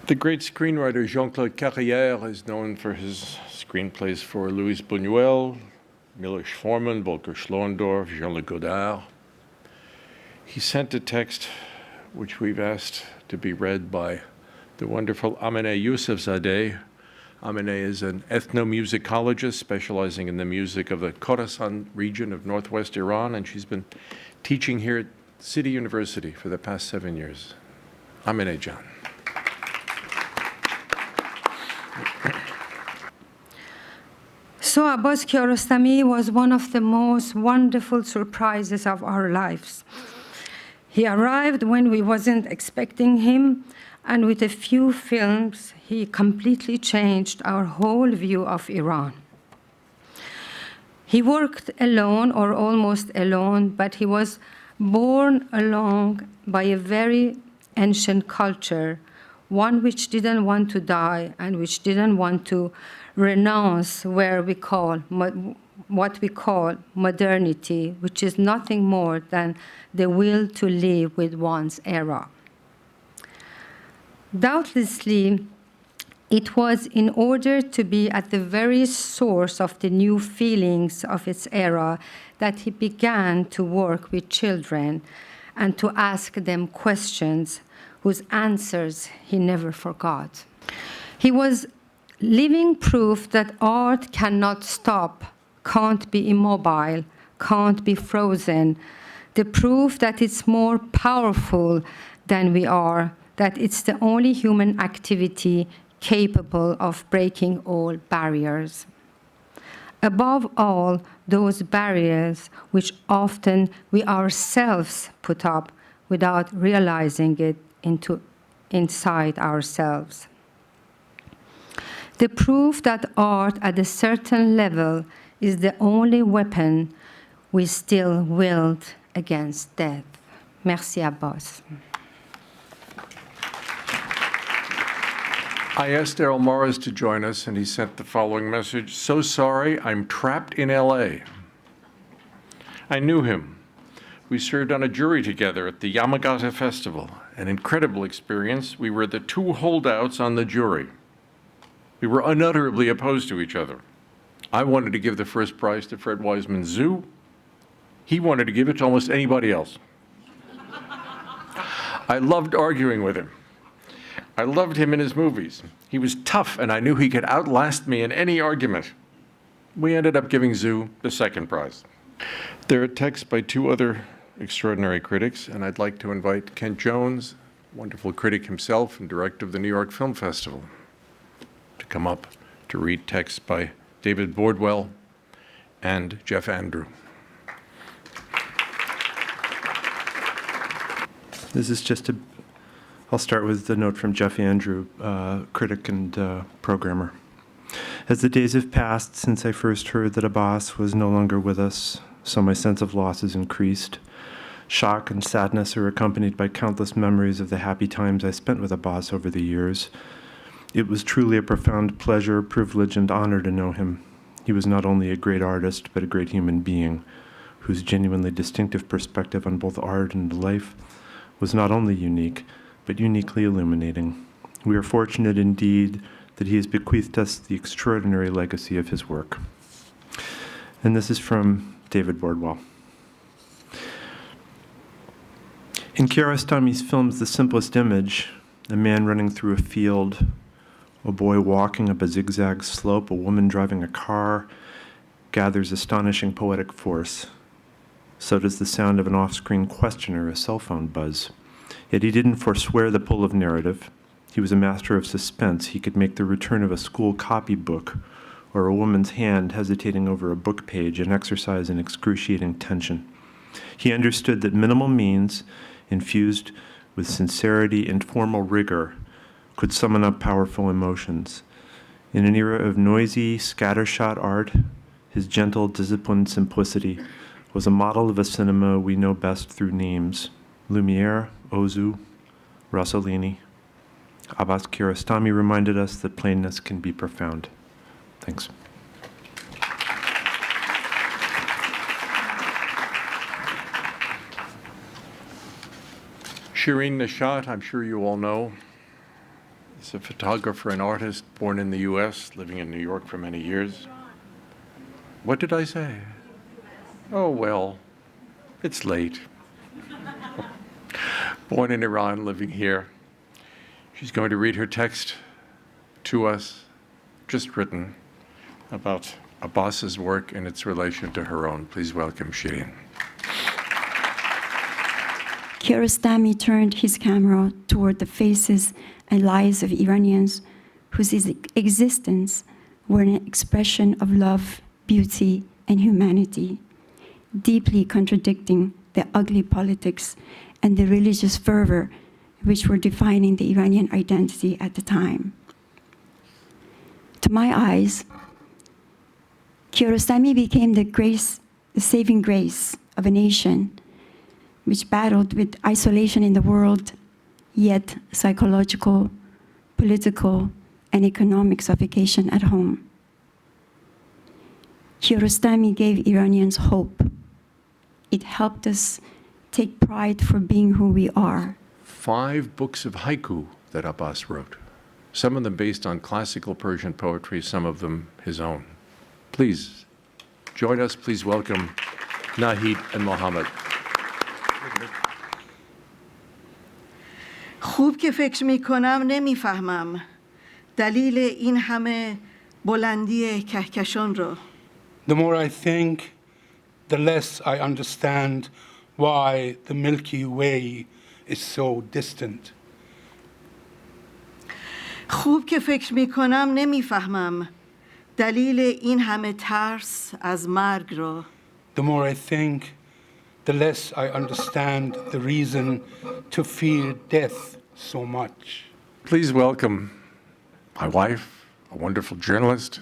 The great screenwriter Jean-Claude is known for his screenplays for Louis Buñuel, Milos Forman, Volker Schlorendorf, Jean-Luc Godard. He sent a text which we've asked to be read by the wonderful Amineh Yousafzadeh. Amineh is an ethnomusicologist specializing in the music of the Khorasan region of northwest Iran, and she's been teaching here at City University for the past 7 years. Amineh Jan. So Abbas Kiarostami was one of the most wonderful surprises of our lives. He arrived when we wasn't expecting him, and with a few films, he completely changed our whole view of Iran. He worked alone or almost alone, but he was borne along by a very ancient culture, one which didn't want to die and which didn't want to renounce what we call modernity, which is nothing more than the will to live with one's era. Doubtlessly, it was in order to be at the very source of the new feelings of its era that he began to work with children and to ask them questions whose answers he never forgot. He was living proof that art cannot stop, can't be immobile, can't be frozen. The proof that it's more powerful than we are, that it's the only human activity capable of breaking all barriers. Above all, those barriers which often we ourselves put up without realizing it inside ourselves. The proof that art at a certain level is the only weapon we still wield against death. Merci, Abbas. I asked Errol Morris to join us, and he sent the following message: "So sorry, I'm trapped in LA. I knew him. We served on a jury together at the Yamagata Festival. An incredible experience. We were the two holdouts on the jury. We were unutterably opposed to each other. I wanted to give the first prize to Fred Wiseman's Zoo. He wanted to give it to almost anybody else. I loved arguing with him. I loved him in his movies. He was tough, and I knew he could outlast me in any argument. We ended up giving Zoo the second prize." There are texts by two other extraordinary critics, and I'd like to invite Kent Jones, wonderful critic himself and director of the New York Film Festival, to come up to read texts by David Bordwell and Jeff Andrew. This is just I'll start with the note from Jeff Andrew, critic and programmer. As the days have passed since I first heard that Abbas was no longer with us, so my sense of loss has increased. Shock and sadness are accompanied by countless memories of the happy times I spent with Abbas over the years. It was truly a profound pleasure, privilege, and honor to know him. He was not only a great artist, but a great human being, whose genuinely distinctive perspective on both art and life was not only unique, but uniquely illuminating. We are fortunate indeed that he has bequeathed us the extraordinary legacy of his work. And this is from David Bordwell. In Kiarostami's films The Simplest Image, a man running through a field, a boy walking up a zigzag slope, a woman driving a car, gathers astonishing poetic force. So does the sound of an off-screen questioner, a cell phone buzz. Yet he didn't forswear the pull of narrative. He was a master of suspense. He could make the return of a school copybook or a woman's hand hesitating over a book page an exercise in excruciating tension. He understood that minimal means, infused with sincerity and formal rigor, could summon up powerful emotions. In an era of noisy, scattershot art, his gentle, disciplined simplicity was a model of a cinema we know best through names: Lumiere, Ozu, Rossellini. Abbas Kiarostami reminded us that plainness can be profound. Thanks. Shireen Nishat, I'm sure you all know, He's a photographer and artist born in the U.S., living in New York for many years. What did I say? Oh, well, it's late. Born in Iran, living here. She's going to read her text to us, just written, about Abbas's work and its relation to her own. Please welcome Shirin. Kiarostami turned his camera toward the faces and lives of Iranians whose existence were an expression of love, beauty, and humanity, deeply contradicting the ugly politics and the religious fervor which were defining the Iranian identity at the time. To my eyes, Kiarostami became the saving grace of a nation which battled with isolation in the world, yet psychological, political, and economic suffocation at home. Kiarostami gave Iranians hope. It helped us take pride for being who we are. 5 books of haiku that Abbas wrote, some of them based on classical Persian poetry, some of them his own. Please join us. Please welcome Nahid and Mohammed. خوب که فکر میکنم نمیفهمم دلیل این همه بلندی کهکشان رو. The more I think, the less I understand why the Milky Way is so distant. خوب که فکر میکنم نمیفهمم دلیل این همه ترس از مرگ رو. The more I think, the less I understand the reason to fear death so much. Please welcome my wife, a wonderful journalist,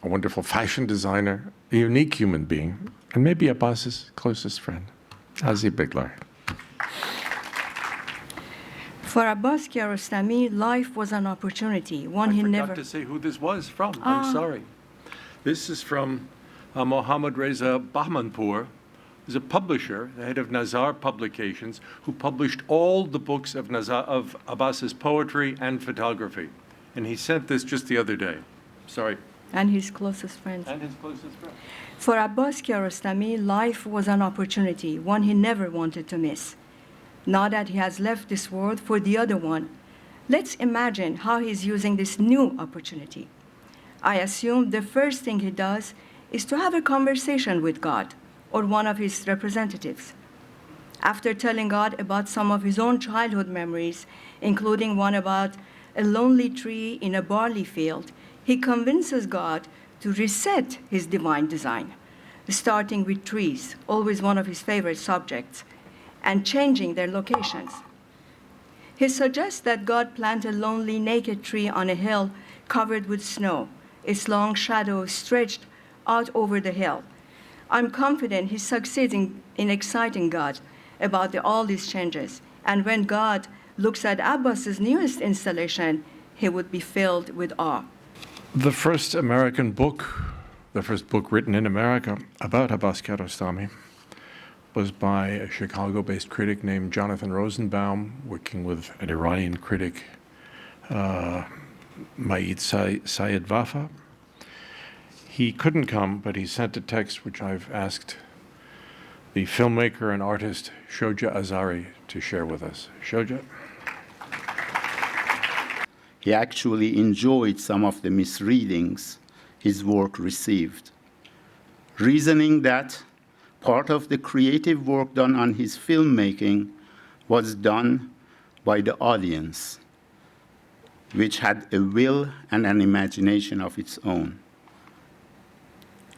a wonderful fashion designer, a unique human being, and maybe Abbas's closest friend, Nazzy Beglari. For Abbas Kiarostami, life was an opportunity, one he never... I forgot to say who this was from. I'm sorry. This is from Mohammad Reza Bahmanpour, who's a publisher, the head of Nazar Publications, who published all the books of Abbas's poetry and photography. And he sent this just the other day. Sorry. And his closest friends. And his closest friend. For Abbas Kiarostami, life was an opportunity, one he never wanted to miss. Now that he has left this world for the other one, let's imagine how he's using this new opportunity. I assume the first thing he does is to have a conversation with God or one of his representatives. After telling God about some of his own childhood memories, including one about a lonely tree in a barley field, he convinces God to reset his divine design, starting with trees, always one of his favorite subjects, and changing their locations. He suggests that God plant a lonely, naked tree on a hill covered with snow, its long shadow stretched out over the hill. I'm confident he's succeeding in exciting God about all these changes. And when God looks at Abbas's newest installation, he would be filled with awe. The first American book, the first book written in America about Abbas Kiarostami, was by a Chicago-based critic named Jonathan Rosenbaum, working with an Iranian critic, Maïd Sayed Wafa. He couldn't come, but he sent a text which I've asked the filmmaker and artist Shoja Azari to share with us. Shoja? He actually enjoyed some of the misreadings his work received, reasoning that part of the creative work done on his filmmaking was done by the audience, which had a will and an imagination of its own.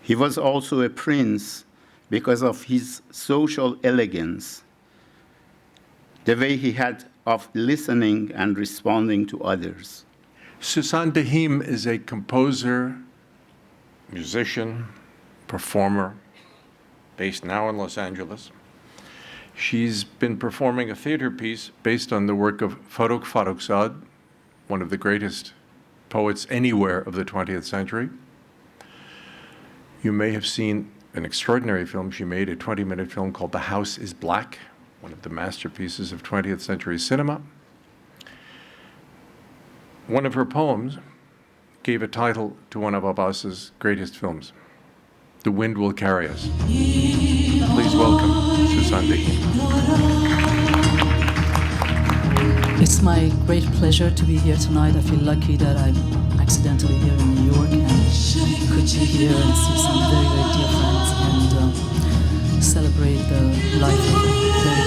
He was also a prince because of his social elegance, the way he had of listening and responding to others. Susan Dahim is a composer, musician, performer, based now in Los Angeles. She's been performing a theater piece based on the work of Farrokh Farrokhzad, one of the greatest poets anywhere of the 20th century. You may have seen an extraordinary film she made, a 20-minute film called The House is Black, one of the masterpieces of 20th century cinema. One of her poems gave a title to one of Abbas's greatest films, The Wind Will Carry Us. Please welcome Susandi. It's my great pleasure to be here tonight. I feel lucky that I'm accidentally here in New York and could be here and see some very, very dear friends and celebrate the life of a very